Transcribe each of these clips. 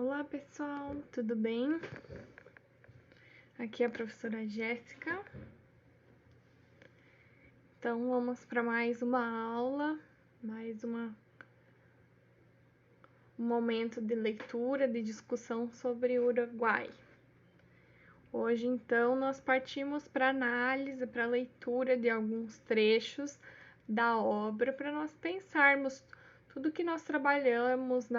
Olá pessoal, tudo bem? Aqui é a professora Jéssica. Então vamos para mais uma aula, um momento de leitura, de discussão sobre o Uruguai. Hoje então nós partimos para análise, para leitura de alguns trechos da obra, para nós pensarmos tudo que nós trabalhamos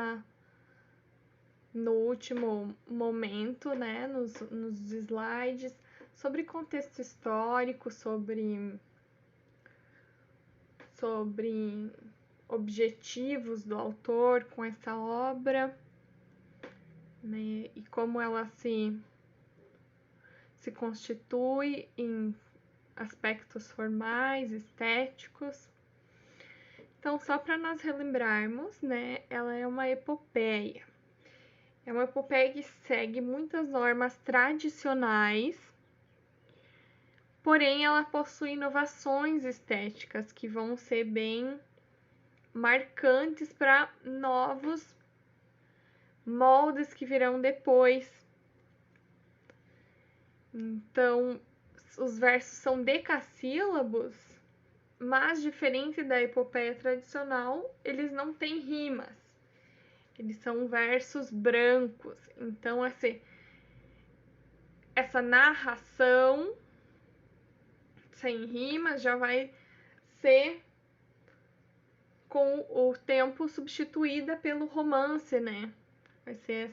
no último momento, né, nos slides, sobre contexto histórico, sobre objetivos do autor com essa obra, né, e como ela se constitui em aspectos formais, estéticos. Então, só para nós relembrarmos, né, ela é uma epopeia. É uma epopeia que segue muitas normas tradicionais, porém ela possui inovações estéticas que vão ser bem marcantes para novos moldes que virão depois. Então, os versos são decassílabos, mas diferente da epopeia tradicional, eles não têm rimas. Eles são versos brancos. Então, essa narração sem rimas já vai ser com o tempo substituída pelo romance, né? Vai ser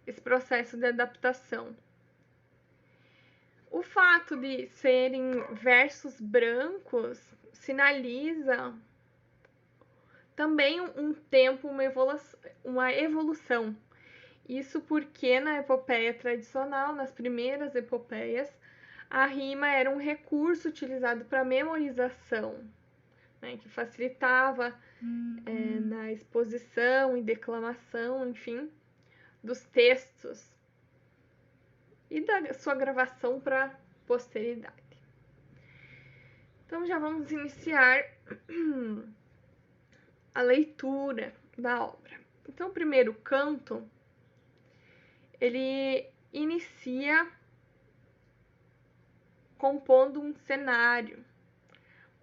esse processo de adaptação. O fato de serem versos brancos sinaliza também um tempo, uma evolução. Isso porque na epopeia tradicional, nas primeiras epopeias, a rima era um recurso utilizado para memorização, né, que facilitava na exposição e declamação, enfim, dos textos e da sua gravação para a posteridade. Então já vamos iniciar a leitura da obra. Então o primeiro canto, ele inicia compondo um cenário,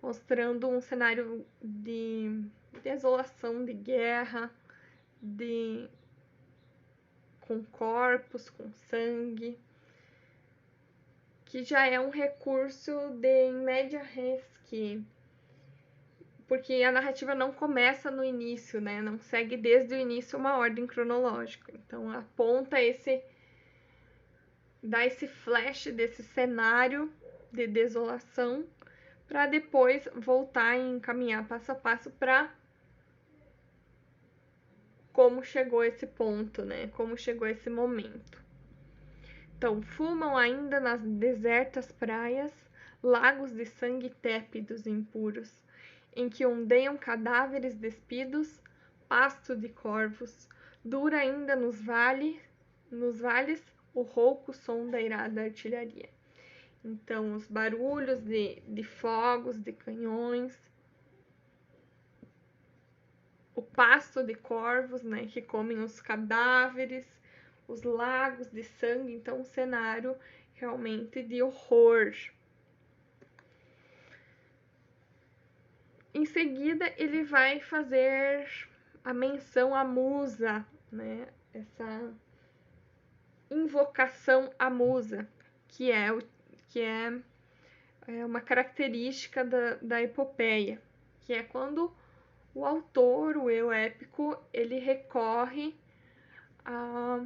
mostrando um cenário de desolação, de guerra, com corpos, com sangue, que já é um recurso de in media res, porque a narrativa não começa no início, né? Não segue desde o início uma ordem cronológica. Então aponta dá esse flash desse cenário de desolação para depois voltar e encaminhar passo a passo para como chegou esse ponto, né? Como chegou esse momento. Então, fumam ainda nas desertas praias lagos de sangue tépidos e impuros, em que ondeiam cadáveres despidos, pasto de corvos, dura ainda nos vales o rouco som da irada artilharia. Então, os barulhos de fogos, de canhões, o pasto de corvos, né, que comem os cadáveres, os lagos de sangue, então um cenário realmente de horror. Em seguida, ele vai fazer a menção à musa, né, essa invocação à musa, que é uma característica da epopeia, que é quando o autor, o eu épico, ele recorre a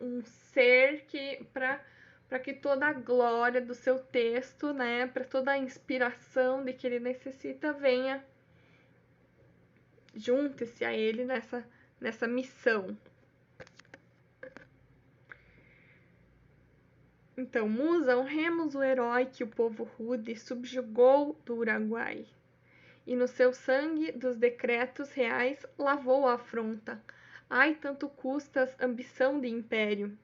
um ser que para que toda a glória do seu texto, né, para toda a inspiração de que ele necessita venha, junte-se a ele nessa missão. Então, musa, honremos o herói que o povo rude subjugou do Uruguai, e no seu sangue dos decretos reais lavou a afronta. Ai, tanto custas ambição de império.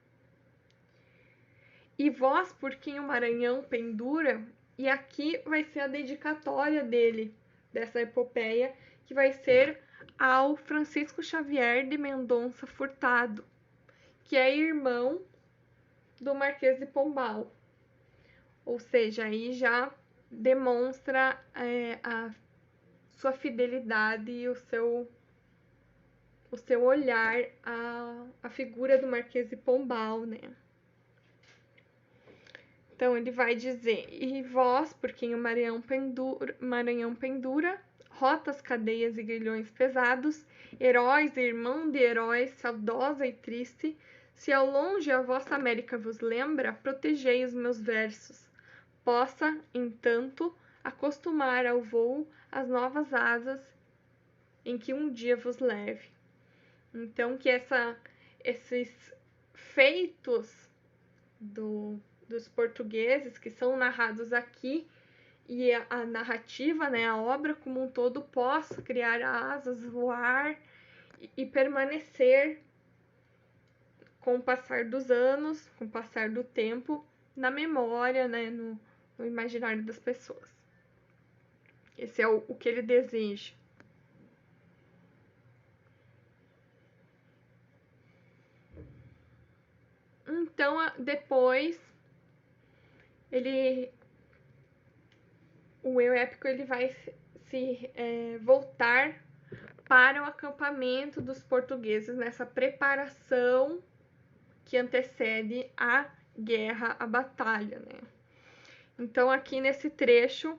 E vós, por quem o Maranhão pendura, e aqui vai ser a dedicatória dele, dessa epopeia, que vai ser ao Francisco Xavier de Mendonça Furtado, que é irmão do Marquês de Pombal. Ou seja, aí já demonstra a sua fidelidade e o seu olhar à figura do Marquês de Pombal, né? Então ele vai dizer: e vós, por quem o Maranhão pendura, rotas, cadeias e grilhões pesados, heróis e irmão de heróis, saudosa e triste, se ao longe a vossa América vos lembra, protegei os meus versos. Possa, entanto, acostumar ao voo as novas asas em que um dia vos leve. Então, que esses feitos dos portugueses que são narrados aqui e a narrativa, né, a obra como um todo, possa criar asas, voar e permanecer com o passar dos anos, com o passar do tempo, na memória, né, no imaginário das pessoas. Esse é o que ele deseja. Então, depois, o eu épico ele vai se voltar para o acampamento dos portugueses nessa preparação que antecede a guerra, a batalha, né? Então, aqui nesse trecho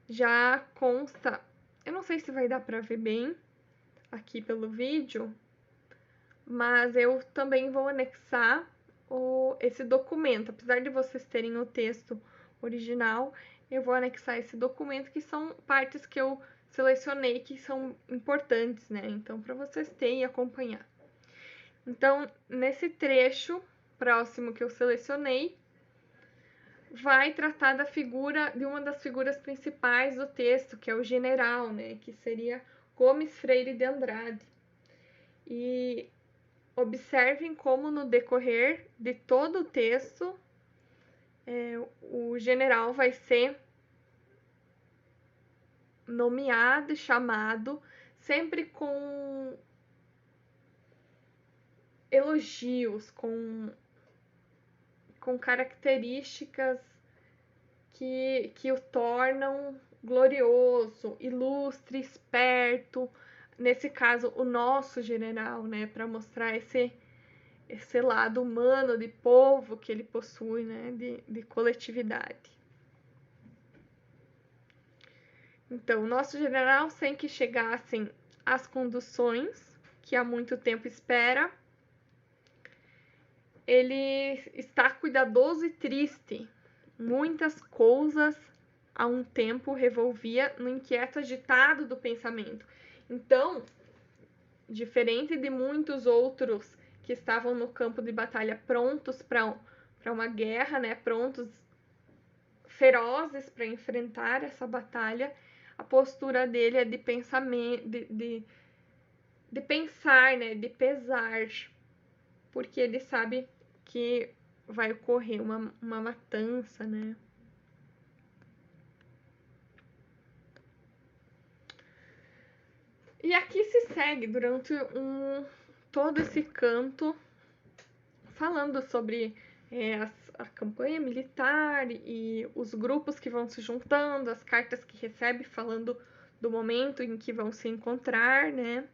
já consta, eu não sei se vai dar para ver bem aqui pelo vídeo, mas eu também vou anexar esse documento. Apesar de vocês terem o texto original, eu vou anexar esse documento, que são partes que eu selecionei que são importantes, né? Então, para vocês terem e acompanhar. Então, nesse trecho próximo que eu selecionei, vai tratar da figura, de uma das figuras principais do texto, que é o general, né? Que seria Gomes Freire de Andrade. E observem como no decorrer de todo o texto o general vai ser nomeado e chamado sempre com elogios, com características que o tornam glorioso, ilustre, esperto. Nesse caso, o nosso general, né, para mostrar esse lado humano de povo que ele possui, né, de coletividade. Então, o nosso general, sem que chegassem as conduções que há muito tempo espera, ele está cuidadoso e triste. Muitas coisas há um tempo revolvia no inquieto agitado do pensamento. Então, diferente de muitos outros que estavam no campo de batalha prontos para uma guerra, né, prontos, ferozes para enfrentar essa batalha, a postura dele é de pensamento, de pensar, né, de pesar, porque ele sabe que vai ocorrer uma matança, né. E aqui se segue durante todo esse canto falando sobre a campanha militar e os grupos que vão se juntando, as cartas que recebe falando do momento em que vão se encontrar, né?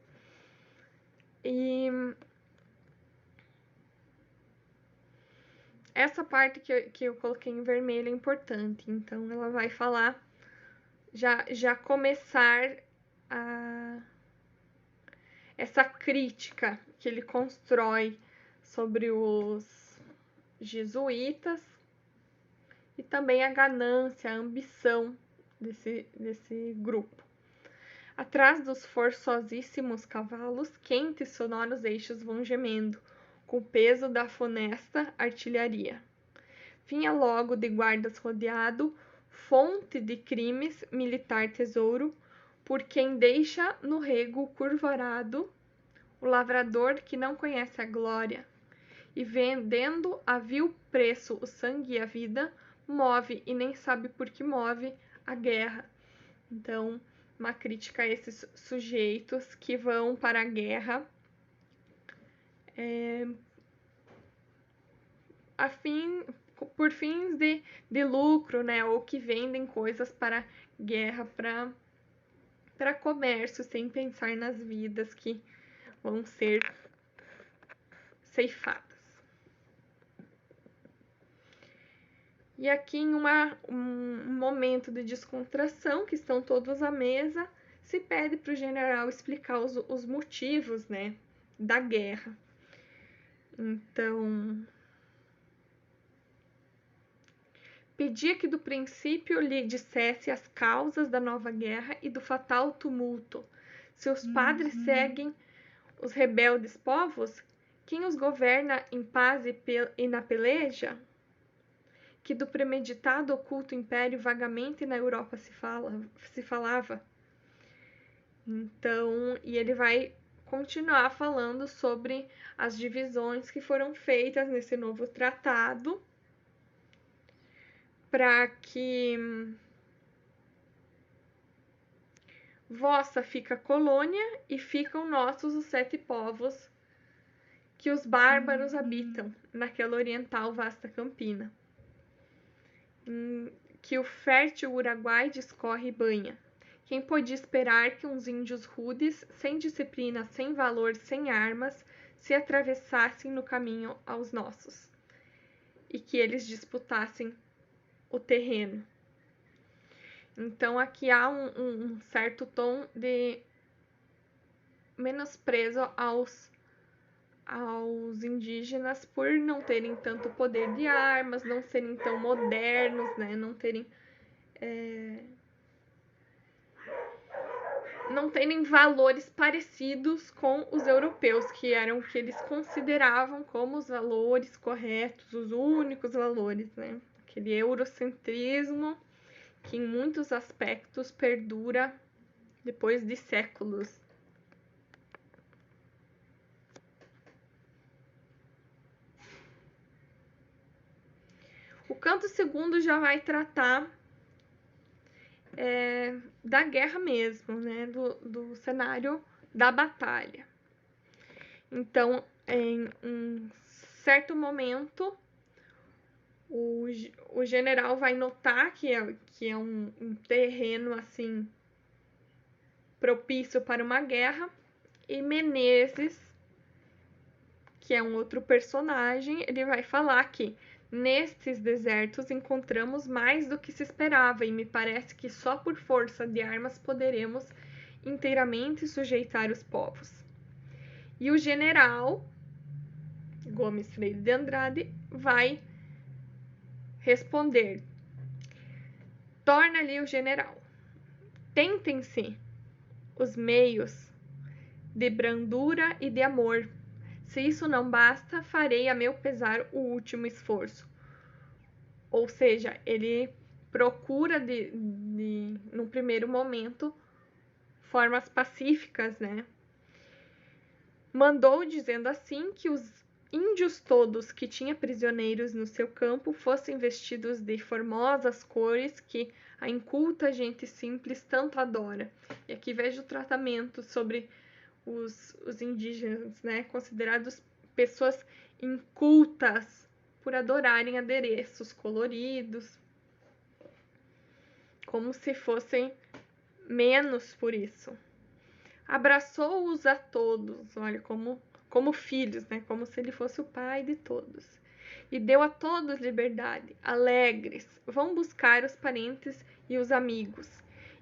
E essa parte que eu coloquei em vermelho é importante, então ela vai falar, já começar essa crítica que ele constrói sobre os jesuítas e também a ganância, a ambição desse grupo. Atrás dos forçosíssimos cavalos, quentes e sonoros eixos vão gemendo, com o peso da funesta artilharia. Vinha logo de guardas rodeado, fonte de crimes, militar tesouro, por quem deixa no rego curvarado o lavrador que não conhece a glória, e vendendo a vil preço o sangue e a vida, move, e nem sabe por que move, a guerra. Então, uma crítica a esses sujeitos que vão para a guerra por fins de lucro, né? Ou que vendem coisas para guerra, para comércio, sem pensar nas vidas que vão ser ceifadas. E aqui, em um momento de descontração, que estão todos à mesa, se pede para o general explicar os motivos, né, da guerra. Então, pedia que do princípio lhe dissesse as causas da nova guerra e do fatal tumulto. Se os padres seguem os rebeldes povos, quem os governa em paz e na peleja? Que do premeditado oculto império vagamente na Europa se falava. Então, e ele vai continuar falando sobre as divisões que foram feitas nesse novo tratado para que vossa fica colônia e ficam nossos os 7 povos que os bárbaros habitam naquela oriental vasta campina, que o fértil Uruguai discorre e banha. Quem podia esperar que uns índios rudes, sem disciplina, sem valor, sem armas, se atravessassem no caminho aos nossos, e que eles disputassem o terreno? Então aqui há um certo tom de menosprezo aos indígenas por não terem tanto poder de armas, não serem tão modernos, né? Não terem valores parecidos com os europeus, que eram o que eles consideravam como os valores corretos, os únicos valores, né? Aquele eurocentrismo que em muitos aspectos perdura depois de séculos. O canto segundo já vai tratar da guerra mesmo, né? Do cenário da batalha. Então, em um certo momento, o general vai notar que é um terreno assim propício para uma guerra, e Menezes, que é um outro personagem, ele vai falar que nestes desertos encontramos mais do que se esperava, e me parece que só por força de armas poderemos inteiramente sujeitar os povos. E o general Gomes Freire de Andrade vai responder: torna-lhe o general, tentem-se os meios de brandura e de amor. Se isso não basta, farei a meu pesar o último esforço. Ou seja, ele procura no primeiro momento, formas pacíficas, né? Mandou dizendo assim que os índios todos que tinha prisioneiros no seu campo fossem vestidos de formosas cores que a inculta gente simples tanto adora. E aqui vejo o tratamento sobre os indígenas, né, considerados pessoas incultas por adorarem adereços coloridos, como se fossem menos por isso. Abraçou-os a todos, olha, como filhos, né, como se ele fosse o pai de todos. E deu a todos liberdade, alegres, vão buscar os parentes e os amigos.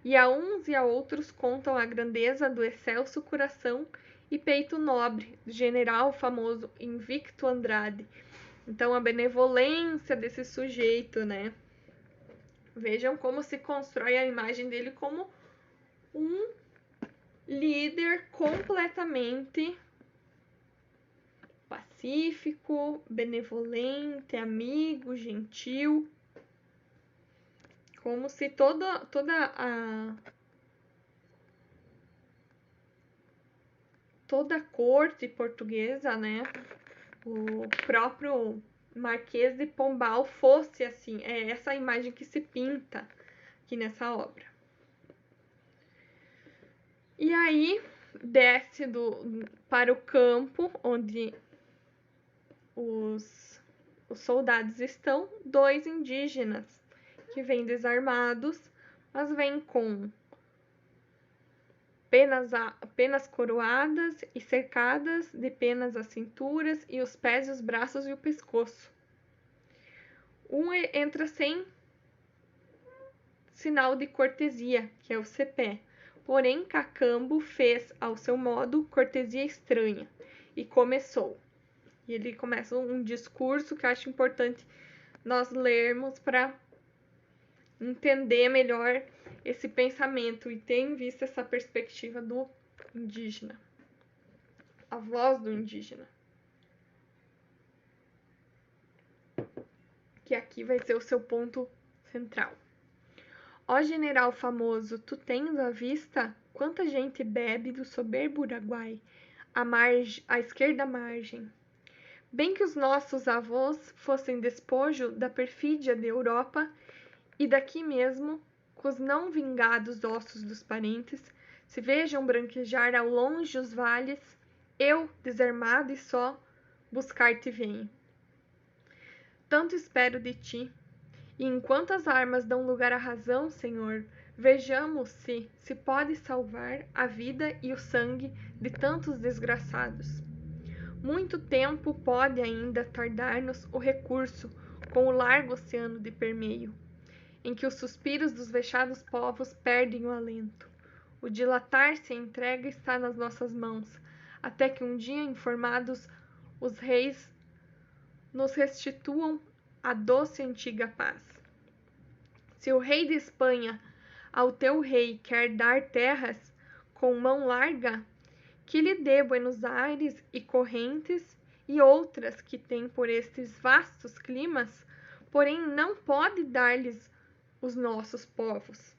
E a uns e a outros contam a grandeza do excelso coração e peito nobre do general famoso Invicto Andrade. Então, a benevolência desse sujeito, né? Vejam como se constrói a imagem dele como um líder completamente pacífico, benevolente, amigo, gentil. Como se toda a corte portuguesa, né, o próprio Marquês de Pombal fosse assim. É essa a imagem que se pinta aqui nessa obra. E aí desce para o campo onde os soldados estão, 2 indígenas que vêm desarmados, mas vêm com penas coroadas e cercadas de penas as cinturas e os pés, os braços e o pescoço. Um entra sem sinal de cortesia, que é o cepé. Porém, Cacambo fez, ao seu modo, cortesia estranha, e começou. E ele começa um discurso que eu acho importante nós lermos para entender melhor esse pensamento e ter em vista essa perspectiva do indígena, a voz do indígena. Que aqui vai ser o seu ponto central. Ó general famoso, tu tens à vista quanta gente bebe do soberbo Uruguai, à esquerda margem. Bem que os nossos avós fossem despojo da perfídia da Europa, e daqui mesmo, com os não vingados ossos dos parentes, se vejam branquejar ao longe os vales, eu, desarmado e só, buscar-te venho. Tanto espero de ti, e enquanto as armas dão lugar à razão, Senhor, vejamos se pode salvar a vida e o sangue de tantos desgraçados. Muito tempo pode ainda tardar-nos o recurso com o largo oceano de permeio, em que os suspiros dos vexados povos perdem o alento. O dilatar-se a entrega está nas nossas mãos, até que um dia, informados, os reis nos restituam a doce antiga paz. Se o rei de Espanha ao teu rei quer dar terras com mão larga, que lhe dê Buenos Aires e Correntes e outras que tem por estes vastos climas, porém não pode dar-lhes os nossos povos.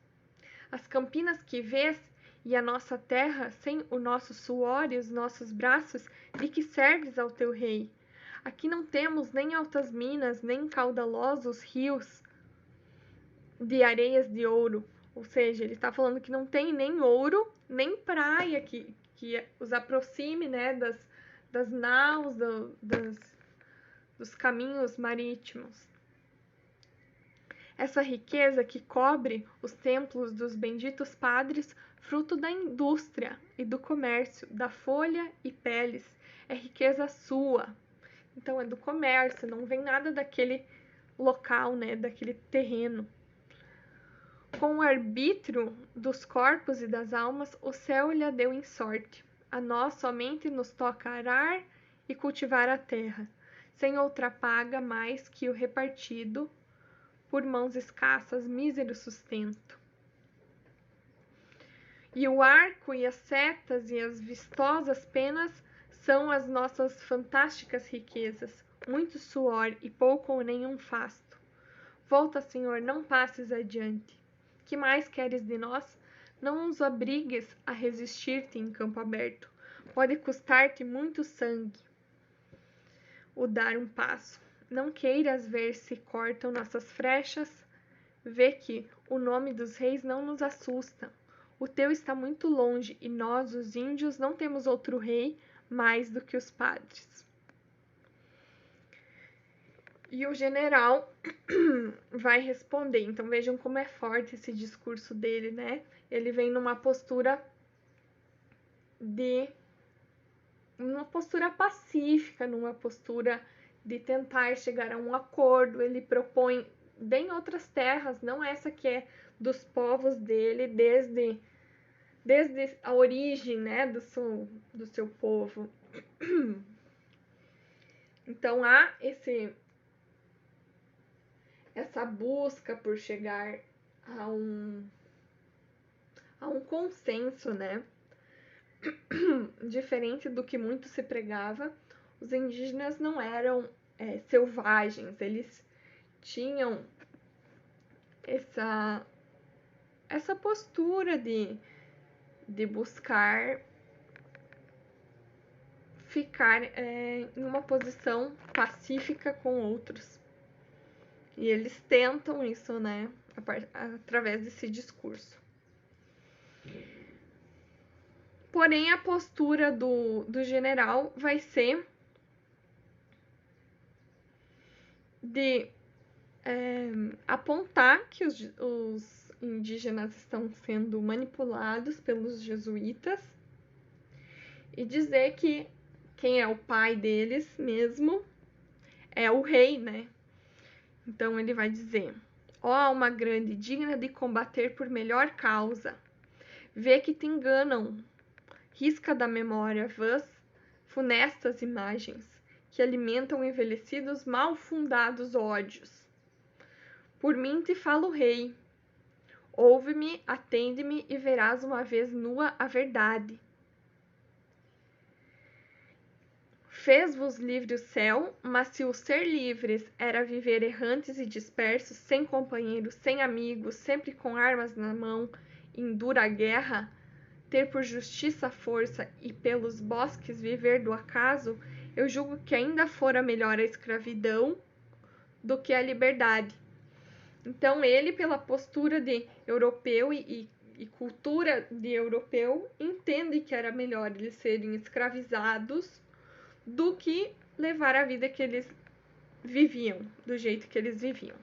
As campinas que vês e a nossa terra, sem o nosso suor e os nossos braços, de que serves ao teu rei? Aqui não temos nem altas minas, nem caudalosos rios de areias de ouro. Ou seja, ele está falando que não tem nem ouro, nem praia que os aproxime, né, das naus, dos caminhos marítimos. Essa riqueza que cobre os templos dos benditos padres, fruto da indústria e do comércio, da folha e peles, é riqueza sua. Então é do comércio, não vem nada daquele local, né, daquele terreno. Com o arbítrio dos corpos e das almas, o céu lhe deu em sorte. A nós somente nos toca arar e cultivar a terra, sem outra paga mais que o repartido por mãos escassas, mísero sustento. E o arco e as setas e as vistosas penas são as nossas fantásticas riquezas, muito suor e pouco ou nenhum fasto. Volta, Senhor, não passes adiante. Que mais queres de nós? Não nos obrigues a resistir-te em campo aberto. Pode custar-te muito sangue o dar um passo. Não queiras ver se cortam nossas frechas. Vê que o nome dos reis não nos assusta. O teu está muito longe e nós, os índios, não temos outro rei mais do que os padres. E o general vai responder. Então vejam como é forte esse discurso dele, né? Ele vem numa postura pacífica, numa postura de tentar chegar a um acordo. Ele propõe bem outras terras, não essa que é dos povos dele desde a origem, né, do seu povo. Então há essa busca por chegar a um consenso, né? Diferente do que muito se pregava, os indígenas não eram selvagens, eles tinham essa postura de buscar ficar em uma posição pacífica com outros. E eles tentam isso, né, através desse discurso. Porém, a postura do general vai ser de apontar que os indígenas estão sendo manipulados pelos jesuítas e dizer que quem é o pai deles mesmo é o rei, né? Então ele vai dizer: ó alma grande, digna de combater por melhor causa, vê que te enganam, risca da memória vãs, funestas imagens, que alimentam envelhecidos mal fundados ódios. Por mim te falo, rei, ouve-me, atende-me e verás uma vez nua a verdade. Fez-vos livre o céu, mas se o ser livres era viver errantes e dispersos, sem companheiros, sem amigos, sempre com armas na mão, em dura guerra, ter por justiça a força e pelos bosques viver do acaso, eu julgo que ainda fora melhor a escravidão do que a liberdade. Então ele, pela postura de europeu e cultura de europeu, entende que era melhor eles serem escravizados do que levar a vida que eles viviam, do jeito que eles viviam.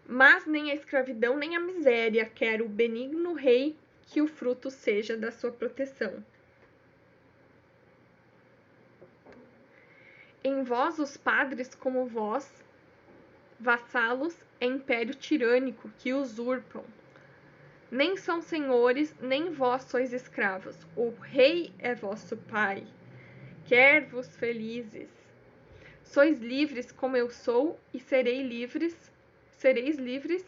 Mas nem a escravidão nem a miséria quer o benigno rei que o fruto seja da sua proteção. Em vós os padres como vós, vassalos, é império tirânico que usurpam. Nem são senhores, nem vós sois escravos. O rei é vosso pai. Quer-vos felizes. Sois livres como eu sou e sereis livres,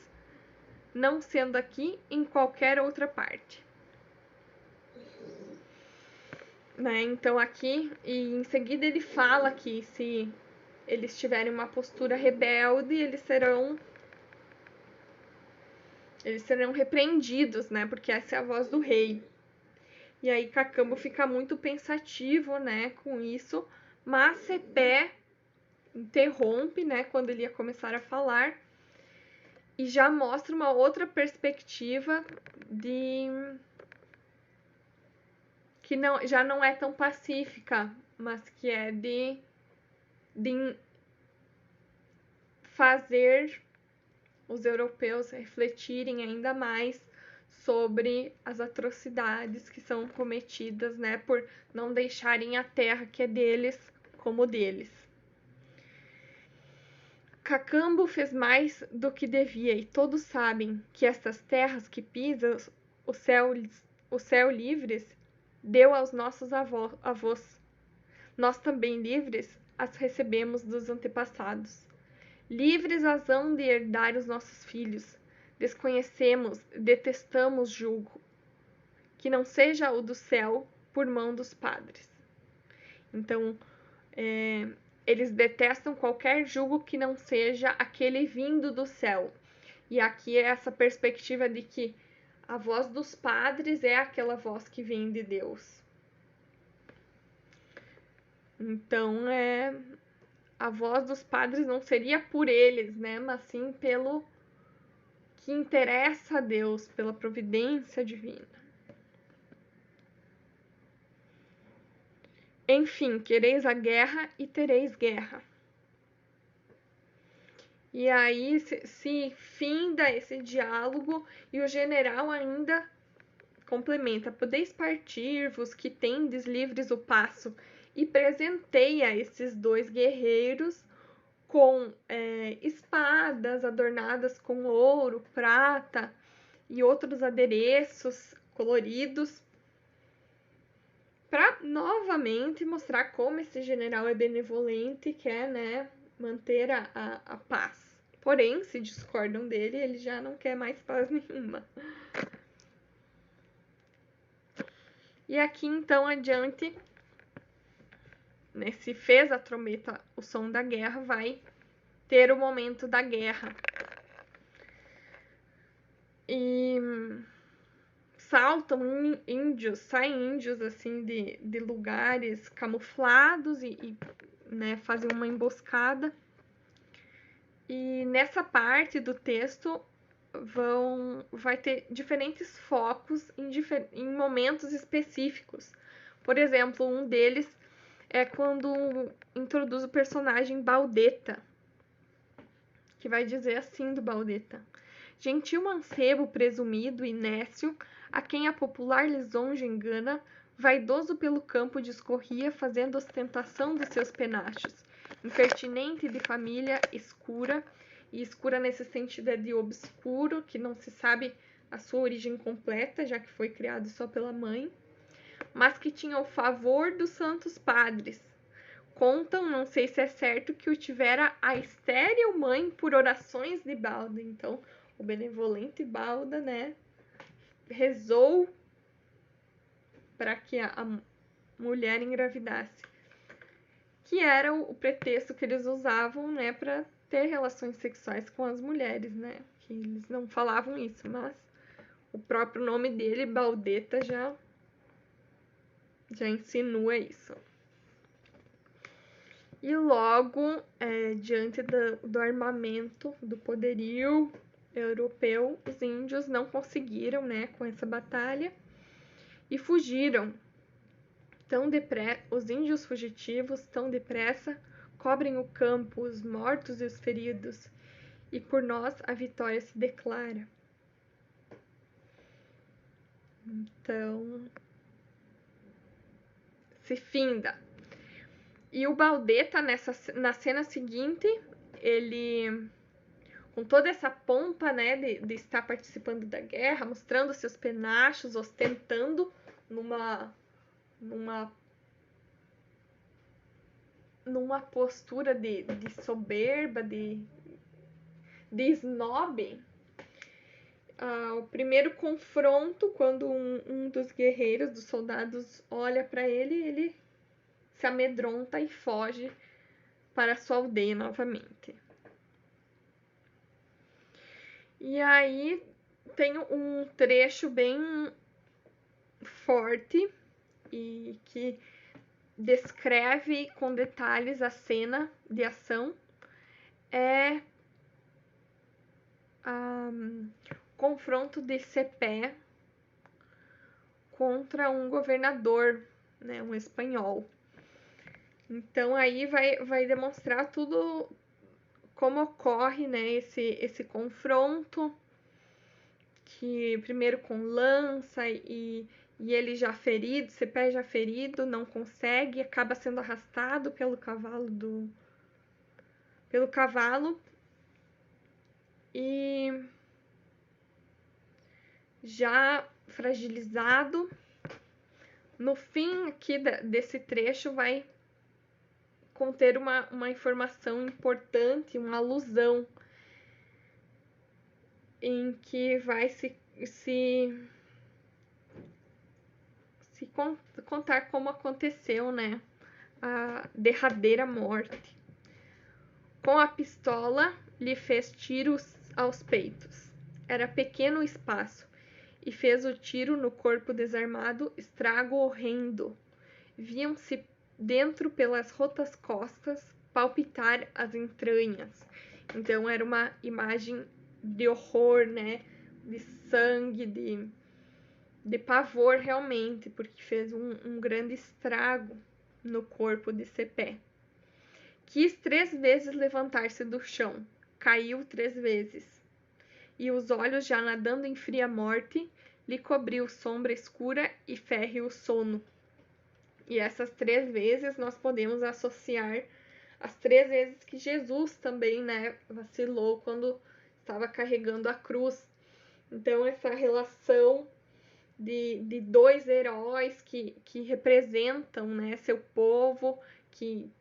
não sendo aqui em qualquer outra parte. Né? Então aqui, e em seguida ele fala que se eles tiverem uma postura rebelde, eles serão repreendidos, né? Porque essa é a voz do rei. E aí Cacambo fica muito pensativo, né, com isso, mas Cepé interrompe, né, quando ele ia começar a falar e já mostra uma outra perspectiva de que já não é tão pacífica, mas que é de fazer os europeus refletirem ainda mais sobre as atrocidades que são cometidas, né, por não deixarem a terra que é deles como deles. Cacambo fez mais do que devia e todos sabem que estas terras que pisam o céu livres deu aos nossos avós. Nós também livres as recebemos dos antepassados. Livres as hão de herdar os nossos filhos. Desconhecemos, detestamos julgo, que não seja o do céu por mão dos padres. Então, eles detestam qualquer julgo que não seja aquele vindo do céu. E aqui é essa perspectiva de que a voz dos padres é aquela voz que vem de Deus. Então, a voz dos padres não seria por eles, né, mas sim pelo que interessa a Deus, pela providência divina. Enfim, quereis a guerra e tereis guerra. E aí se finda esse diálogo e o general ainda complementa: podeis partir-vos que tendes livres o passo, e presenteia esses dois guerreiros com espadas adornadas com ouro, prata e outros adereços coloridos, para novamente mostrar como esse general é benevolente e quer, né, manter a paz. Porém, se discordam dele, ele já não quer mais paz nenhuma. E aqui, então, adiante, né, se fez a trombeta o som da guerra, vai ter o momento da guerra. E saltam índios, saem índios assim de lugares camuflados e né, fazem uma emboscada. E nessa parte do texto vai ter diferentes focos em momentos específicos. Por exemplo, um deles é quando introduz o personagem Baldeta, que vai dizer assim do Baldeta: gentil mancebo presumido e nécio, a quem a popular lisonja engana, vaidoso pelo campo discorria, fazendo ostentação dos seus penachos, impertinente de família escura, e escura nesse sentido é de obscuro, que não se sabe a sua origem completa, já que foi criado só pela mãe, mas que tinha o favor dos santos padres. Contam, não sei se é certo, que o tivera a estéril mãe por orações de Balda. Então, o benevolente Balda, né, rezou para que a mulher engravidasse, que era o pretexto que eles usavam, né, para ter relações sexuais com as mulheres, né, que eles não falavam isso, mas o próprio nome dele, Baldeta, já insinua isso. E logo, diante do armamento, do poderio europeu, os índios não conseguiram, né, com essa batalha e fugiram. Os índios fugitivos, tão depressa, cobrem o campo, os mortos e os feridos, e por nós a vitória se declara. Então, se finda. E o Baldeta, na cena seguinte, ele, com toda essa pompa, né, de estar participando da guerra, mostrando seus penachos, ostentando numa postura de soberba, de snob. O primeiro confronto, quando um dos guerreiros, dos soldados, olha para ele, ele se amedronta e foge para sua aldeia novamente. E aí tem um trecho bem forte e que descreve com detalhes a cena de ação. É confronto de Cepé contra um governador, né, um espanhol. Então aí vai demonstrar tudo como ocorre, né, esse confronto, que primeiro com lança e ele já ferido, Cepé já ferido, não consegue, acaba sendo arrastado pelo cavalo e já fragilizado. No fim aqui desse trecho vai conter uma informação importante, uma alusão, em que vai se contar como aconteceu, né, a derradeira morte. Com a pistola lhe fez tiros aos peitos. Era pequeno o espaço, e fez o tiro no corpo desarmado, estrago horrendo. Viam-se dentro pelas rotas costas palpitar as entranhas. Então era uma imagem de horror, né, de sangue, de pavor realmente, porque fez um grande estrago no corpo de Cepé. Quis 3 vezes levantar-se do chão, caiu 3 vezes, e os olhos já nadando em fria morte, lhe cobriu sombra escura e férreo sono. E essas 3 vezes nós podemos associar as 3 vezes que Jesus também, né, vacilou quando estava carregando a cruz. Então essa relação de 2 heróis que representam, né, seu povo, que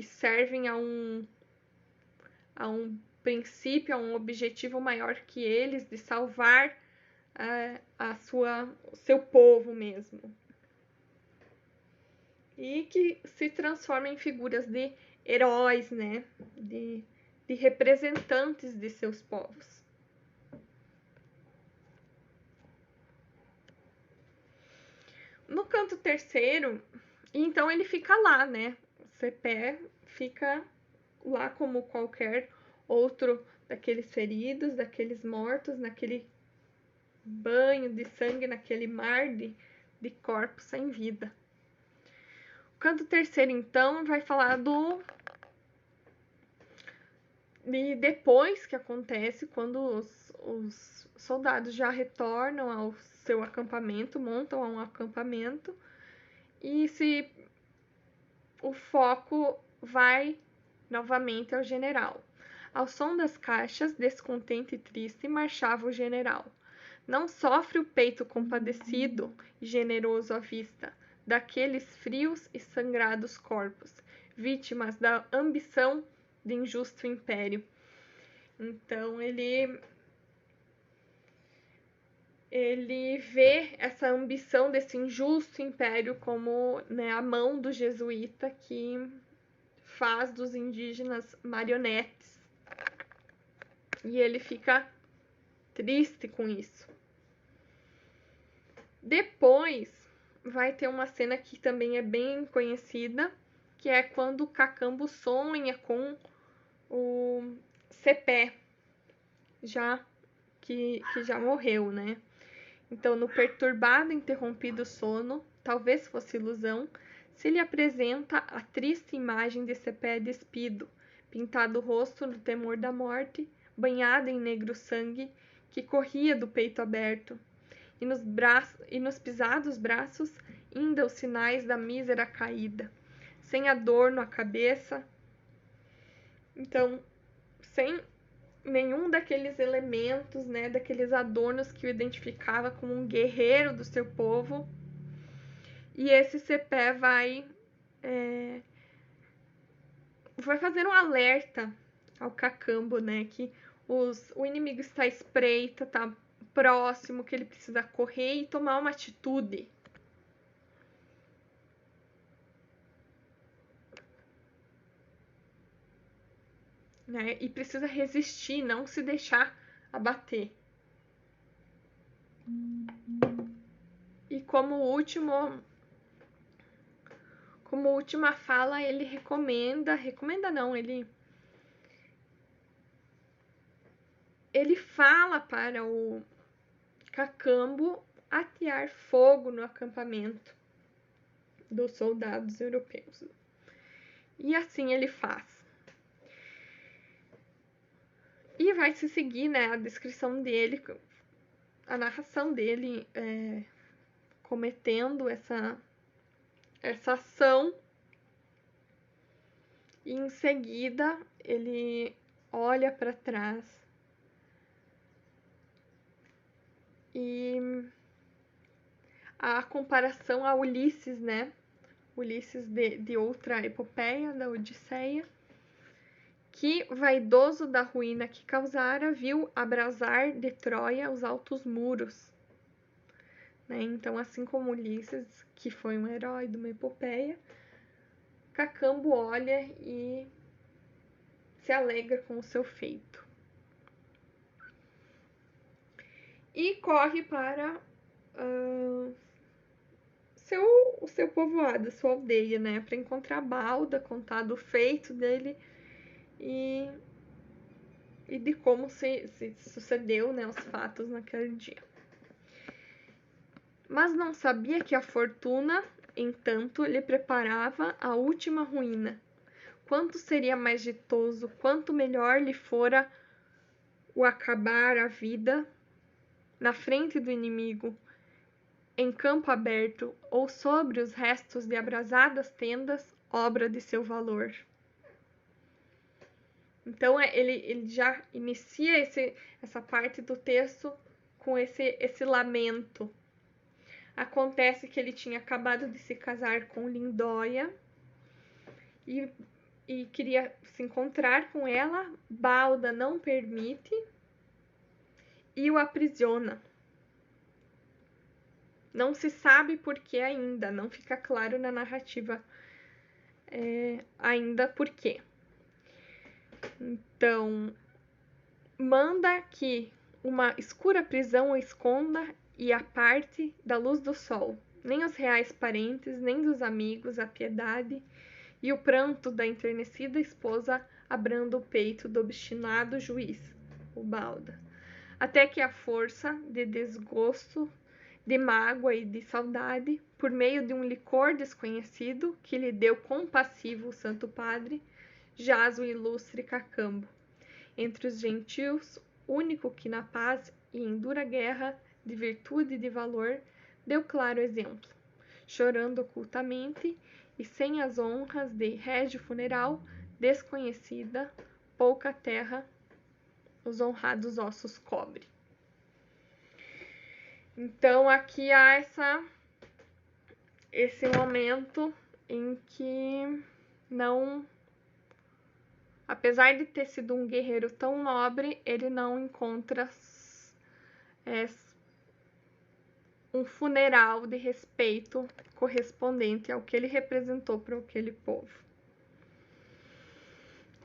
servem a um princípio, a um objetivo maior que eles, de salvar o seu povo mesmo. E que se transforma em figuras de heróis, né, de representantes de seus povos. No canto terceiro, então ele fica lá, né, Cepé fica lá como qualquer outro daqueles feridos, daqueles mortos, naquele banho de sangue, naquele mar de corpos sem vida. O canto terceiro, então, vai falar de depois que acontece, quando os soldados já retornam ao seu acampamento, montam um acampamento, e se o foco vai novamente ao general. Ao som das caixas, descontente e triste, marchava o general. Não sofre o peito compadecido e generoso à vista daqueles frios e sangrados corpos, vítimas da ambição de injusto império. Então ele vê essa ambição desse injusto império como, né, a mão do jesuíta que faz dos indígenas marionetes. E ele fica triste com isso. Depois vai ter uma cena que também é bem conhecida, que é quando o Cacambo sonha com o Cepé, que já morreu, né? Então, no perturbado e interrompido sono, talvez fosse ilusão, se lhe apresenta a triste imagem de Cepé despido, pintado o rosto no temor da morte, banhado em negro sangue, que corria do peito aberto, e nos pisados braços ainda os sinais da mísera caída, sem adorno à cabeça. Então, sem nenhum daqueles elementos, né, daqueles adornos que o identificava como um guerreiro do seu povo. E esse Cepé vai fazer um alerta ao Cacambo, né, que o inimigo está à espreita, está próximo, que ele precisa correr e tomar uma atitude. Né, e precisa resistir, não se deixar abater. E como última fala, ele ele fala para o Cacambo atear fogo no acampamento dos soldados europeus. E assim ele faz. E vai se seguir, né, a descrição dele, a narração dele cometendo essa ação. E em seguida ele olha para trás e a comparação a Ulisses, né? Ulisses de outra epopeia, da Odisseia, que, vaidoso da ruína que causara, viu abrasar de Troia os altos muros. Né? Então, assim como Ulisses, que foi um herói de uma epopeia, Cacambo olha e se alegra com o seu feito. E corre para o seu povoado, a sua aldeia, né? Para encontrar Balda, contar do feito dele e de como se sucedeu, né, os fatos naquele dia. Mas não sabia que a fortuna, entanto, lhe preparava a última ruína. Quanto seria mais ditoso, quanto melhor lhe fora o acabar a vida na frente do inimigo, em campo aberto ou sobre os restos de abrasadas tendas, obra de seu valor. Então, ele já inicia essa parte do texto com esse lamento. Acontece que ele tinha acabado de se casar com Lindóia e queria se encontrar com ela. Balda não permite e o aprisiona. Não se sabe por que ainda, não fica claro na narrativa ainda por quê. Então, manda que uma escura prisão o esconda e a parte da luz do sol. Nem os reais parentes, nem dos amigos, a piedade e o pranto da enternecida esposa abrando o peito do obstinado juiz. Ubalda, até que a força de desgosto, de mágoa e de saudade, por meio de um licor desconhecido que lhe deu compassivo o Santo Padre, jaz o ilustre Cacambo, entre os gentios, único que na paz e em dura guerra, de virtude e de valor, deu claro exemplo, chorando ocultamente e sem as honras de régio funeral, desconhecida, pouca terra os honrados ossos cobre. Então aqui há esse momento em que não, apesar de ter sido um guerreiro tão nobre, ele não encontra um funeral de respeito correspondente ao que ele representou para aquele povo.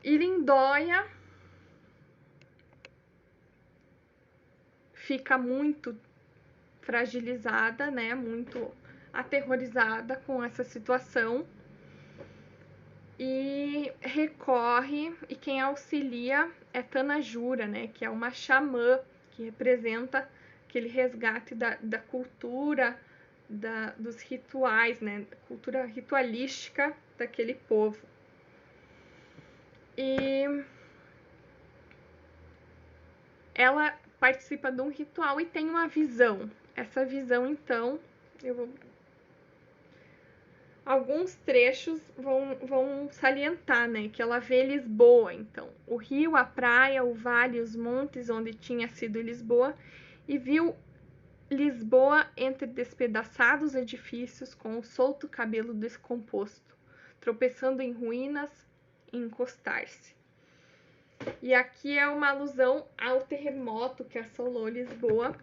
E Lindóia fica muito fragilizada, né, muito aterrorizada com essa situação e recorre, e quem auxilia é Tanajura, né, que é uma xamã que representa aquele resgate da cultura, dos rituais, né, cultura ritualística daquele povo. E ela participa de um ritual e tem uma visão. Essa visão, então, alguns trechos vão salientar, né, que ela vê Lisboa, então, o rio, a praia, o vale, os montes onde tinha sido Lisboa, e viu Lisboa entre despedaçados edifícios com o solto cabelo descomposto, tropeçando em ruínas e encostar-se. E aqui é uma alusão ao terremoto que assolou Lisboa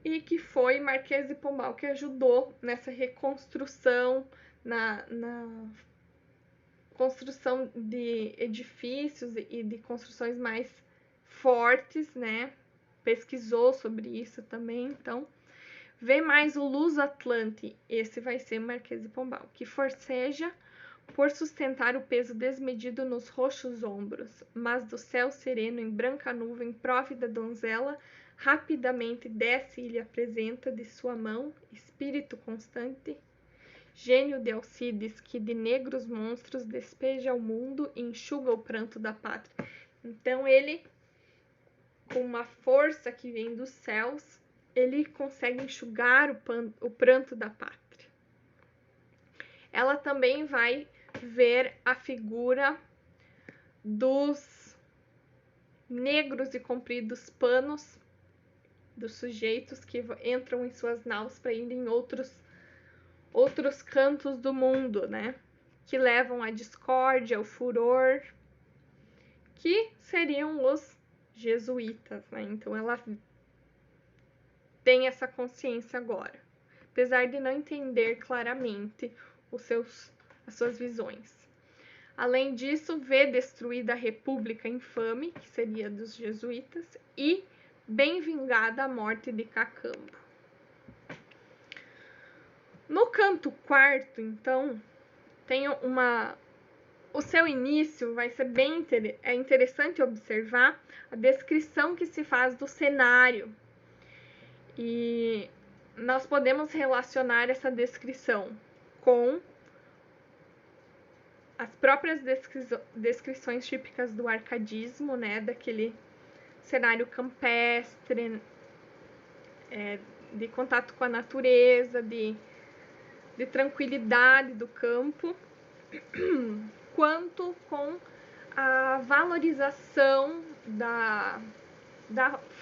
e que foi Marquês de Pombal que ajudou nessa reconstrução, na construção de edifícios e de construções mais fortes, né? Pesquisou sobre isso também, então vê mais o Luz Atlante, esse vai ser Marquês de Pombal, que forceja por sustentar o peso desmedido nos roxos ombros, mas do céu sereno em branca nuvem, próvida donzela, rapidamente desce e lhe apresenta de sua mão, espírito constante, gênio de Alcides, que de negros monstros despeja ao mundo e enxuga o pranto da pátria. Então ele, com uma força que vem dos céus, ele consegue enxugar o pranto da pátria. Ela também vai ver a figura dos negros e compridos panos dos sujeitos que entram em suas naus para ir em outros cantos do mundo, né? Que levam a discórdia, o furor, que seriam os jesuítas, né? Então ela tem essa consciência agora, apesar de não entender claramente as suas visões. Além disso, vê destruída a república infame, que seria dos jesuítas, e bem vingada a morte de Cacambo. No canto quarto, então, tem o seu início vai ser é interessante observar a descrição que se faz do cenário. E nós podemos relacionar essa descrição com as próprias descrições típicas do arcadismo, né, daquele cenário campestre, de contato com a natureza, de tranquilidade do campo, quanto com a valorização da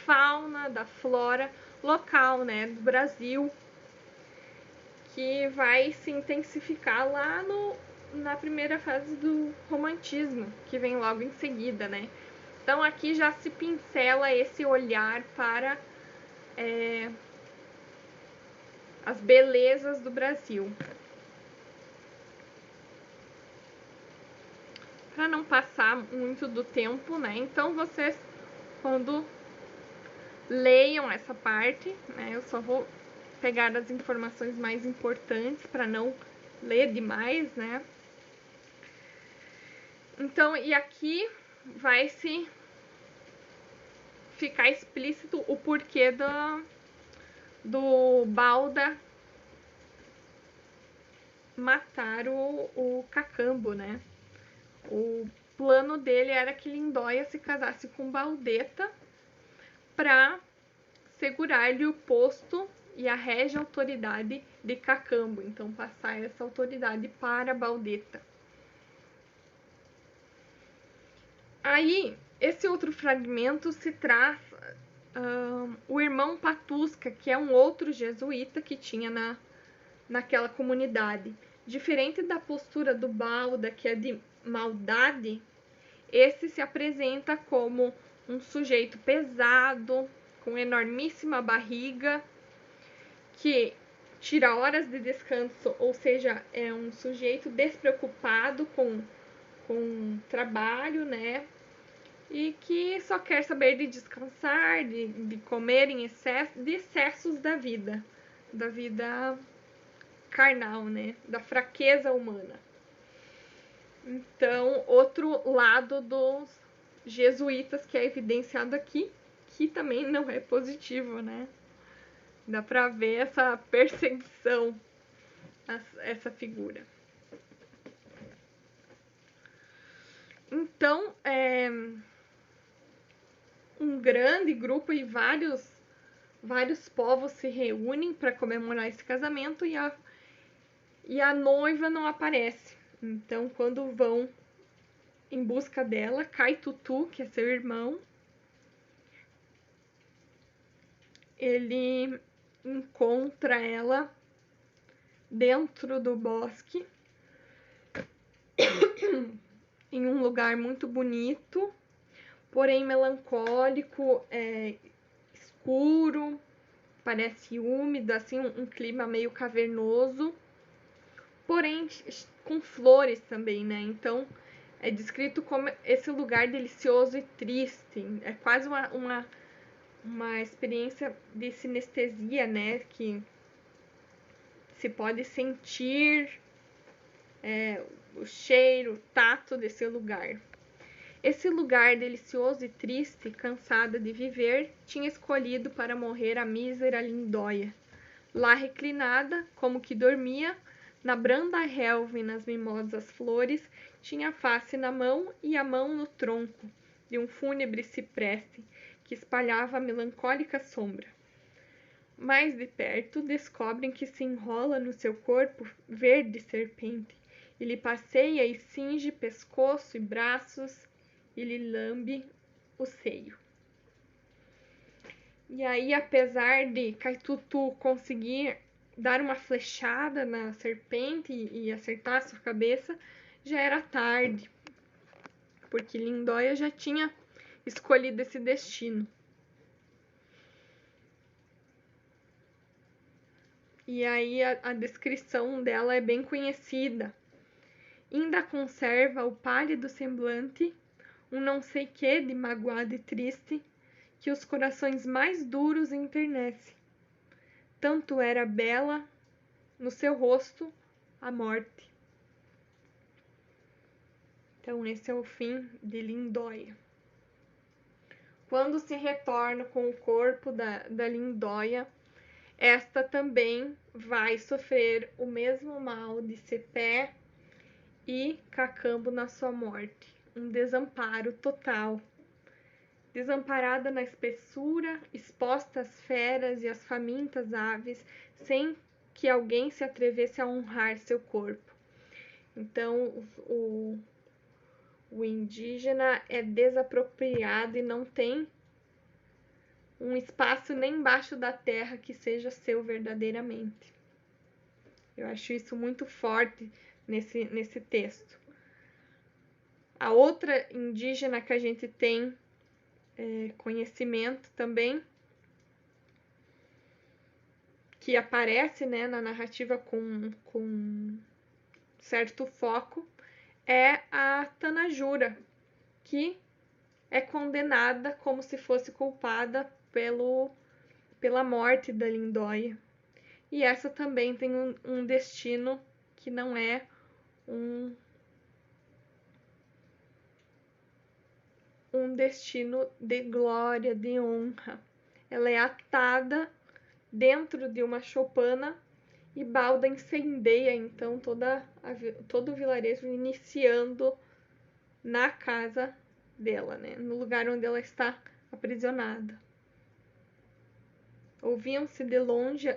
fauna, da flora local, né, do Brasil, que vai se intensificar lá na primeira fase do romantismo, que vem logo em seguida, né? Então aqui já se pincela esse olhar para as belezas do Brasil. Para não passar muito do tempo, né? Então vocês, quando leiam essa parte, né? Eu só vou pegar as informações mais importantes para não ler demais, né? Então, e aqui vai se ficar explícito o porquê do Balda matar o Cacambo, né? O plano dele era que Lindóia se casasse com Baldeta para segurar-lhe o posto e a régia autoridade de Cacambo, então passar essa autoridade para Baldeta. Aí, esse outro fragmento se traz o irmão Patusca, que é um outro jesuíta que tinha naquela comunidade. Diferente da postura do Balda, que é de maldade, esse se apresenta como um sujeito pesado, com enormíssima barriga, que tira horas de descanso, ou seja, é um sujeito despreocupado com trabalho, né? E que só quer saber de descansar, de comer em excesso, de excessos da vida carnal, né? Da fraqueza humana. Então, outro lado dos jesuítas que é evidenciado aqui, que também não é positivo, né? Dá pra ver essa perseguição a essa figura. Então, um grande grupo e vários povos se reúnem para comemorar esse casamento e a noiva não aparece. Então, quando vão em busca dela, Caitutu, que é seu irmão, ele encontra ela dentro do bosque, em um lugar muito bonito, porém melancólico, escuro, parece úmido, assim, um clima meio cavernoso, porém com flores também, né? Então é descrito como esse lugar delicioso e triste, é quase uma experiência de sinestesia, né? Que se pode sentir o cheiro, o tato desse lugar. Esse lugar delicioso e triste, cansada de viver, tinha escolhido para morrer a mísera Lindóia. Lá reclinada, como que dormia, na branda relva e nas mimosas flores, tinha a face na mão e a mão no tronco de um fúnebre cipreste que espalhava a melancólica sombra. Mais de perto, descobrem que se enrola no seu corpo verde serpente, e lhe passeia e cinge pescoço e braços, e lhe lambe o seio. E aí, apesar de Caitutu conseguir dar uma flechada na serpente e acertar a sua cabeça, já era tarde, porque Lindóia já tinha escolhido esse destino. E aí a descrição dela é bem conhecida. Ainda conserva o pálido semblante, um não sei que de magoado e triste, que os corações mais duros enternece. Tanto era bela no seu rosto a morte. Então esse é o fim de Lindóia. Quando se retorna com o corpo da Lindóia, esta também vai sofrer o mesmo mal de Cepé e Cacambo na sua morte. Um desamparo total. Desamparada na espessura, exposta às feras e às famintas aves, sem que alguém se atrevesse a honrar seu corpo. Então, o indígena é desapropriado e não tem um espaço nem embaixo da terra que seja seu verdadeiramente. Eu acho isso muito forte nesse texto. A outra indígena que a gente tem conhecimento também, que aparece, né, na narrativa com certo foco, é a Tanajura, que é condenada como se fosse culpada pela morte da Lindóia. E essa também tem um destino que não é um destino de glória, de honra. Ela é atada dentro de uma choupana e Balda incendeia então todo o vilarejo, iniciando na casa dela, né? No lugar onde ela está aprisionada. Ouviam-se de longe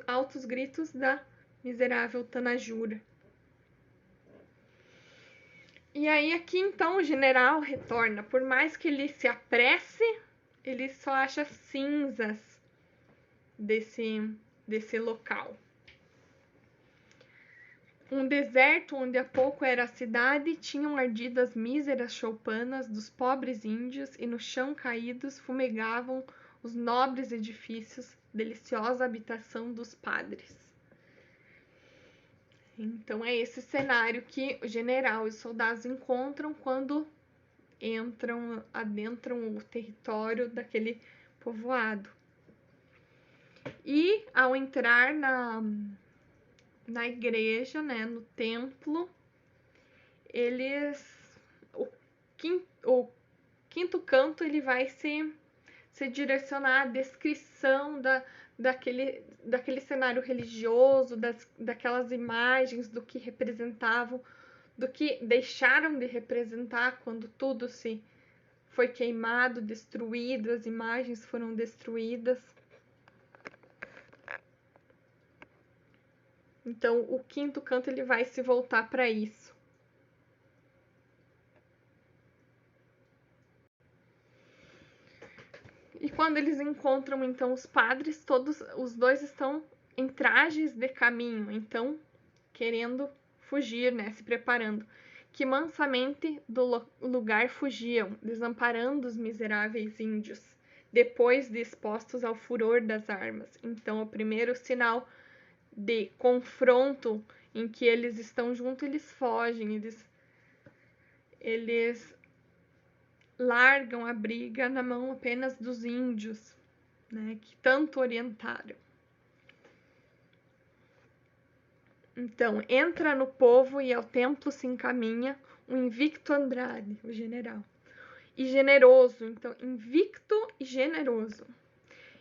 altos gritos da miserável Tanajura. E aí aqui então o general retorna. Por mais que ele se apresse, ele só acha cinzas desse local. Um deserto onde há pouco era a cidade, tinham ardido as míseras choupanas dos pobres índios e no chão caídos fumegavam os nobres edifícios, deliciosa habitação dos padres. Então é esse cenário que o general e os soldados encontram quando adentram o território daquele povoado. E ao entrar na igreja, né, no templo, o quinto canto ele vai se direcionar à descrição daquele cenário religioso, daquelas imagens, do que representavam, do que deixaram de representar quando tudo se foi queimado, destruído, as imagens foram destruídas. Então, o quinto canto ele vai se voltar para isso. E quando eles encontram então os padres, todos os dois estão em trajes de caminho, então querendo fugir, né, se preparando. Que mansamente do lugar fugiam, desamparando os miseráveis índios, depois de expostos ao furor das armas. Então, o primeiro sinal de confronto em que eles estão juntos, eles fogem, eles largam a briga na mão apenas dos índios, né, que tanto orientaram. Então, entra no povo e ao templo se encaminha o invicto Andrade, o general. E generoso, então, invicto e generoso.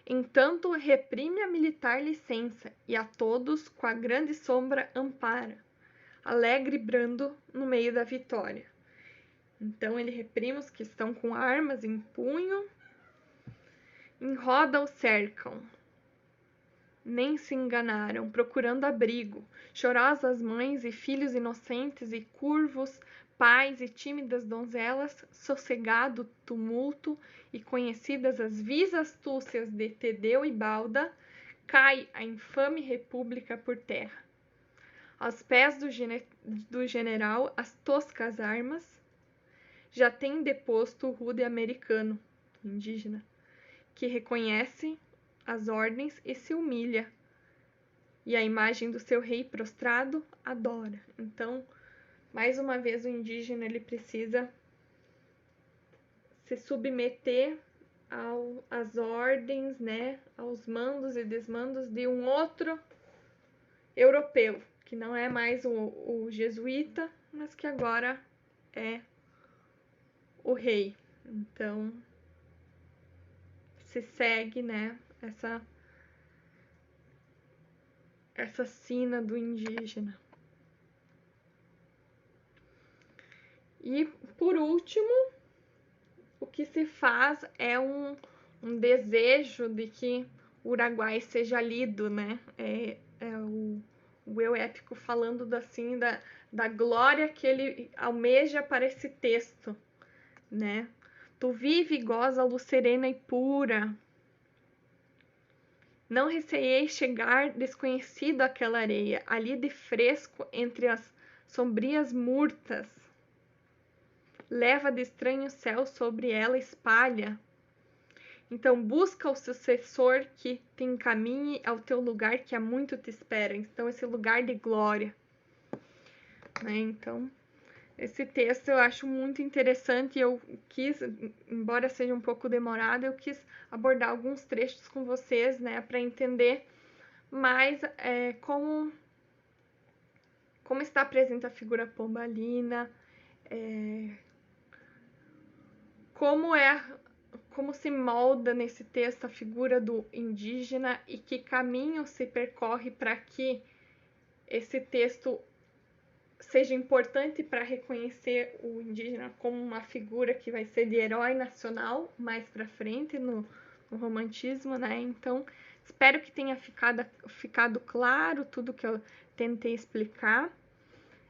Entanto, reprime a militar licença e a todos com a grande sombra ampara, alegre e brando no meio da vitória. Então, ele reprime os que estão com armas em punho, em roda o cercam. Nem se enganaram, procurando abrigo, chorosas mães e filhos inocentes e curvos, pais e tímidas donzelas, sossegado tumulto e conhecidas as vis astúcias de Tedeu e Balda, cai a infame república por terra. Aos pés do general as toscas armas, já tem deposto o rude americano, indígena, que reconhece as ordens e se humilha, e a imagem do seu rei prostrado adora. Então, mais uma vez o indígena ele precisa se submeter às ordens, né, aos mandos e desmandos de um outro europeu, que não é mais o jesuíta, mas que agora é o rei. Então, se segue, né, essa sina do indígena. E, por último, o que se faz é um desejo de que o Uruguai seja lido, né? É o eu épico falando assim da glória que ele almeja para esse texto, né? Tu vive e goza a luz serena e pura. Não receei chegar desconhecido àquela areia, ali de fresco entre as sombrias murtas. Leva de estranho céu sobre ela espalha. Então busca o sucessor que te encaminhe ao teu lugar que há muito te espera. Então esse lugar de glória, né? Então esse texto eu acho muito interessante e eu quis, embora seja um pouco demorado, eu quis abordar alguns trechos com vocês, né, para entender mais como está presente a figura pombalina, como se molda nesse texto a figura do indígena e que caminho se percorre para que esse texto seja importante para reconhecer o indígena como uma figura que vai ser de herói nacional mais para frente no romantismo, né? Então, espero que tenha ficado claro tudo que eu tentei explicar.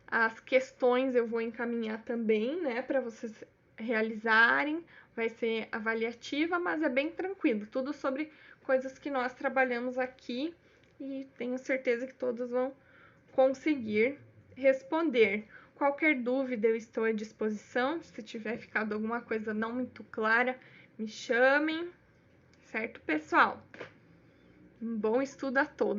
As questões eu vou encaminhar também, né, para vocês realizarem. Vai ser avaliativa, mas é bem tranquilo. Tudo sobre coisas que nós trabalhamos aqui e tenho certeza que todos vão conseguir responder. Qualquer dúvida eu estou à disposição. Se tiver ficado alguma coisa não muito clara, me chamem. Certo, pessoal? Um bom estudo a todos.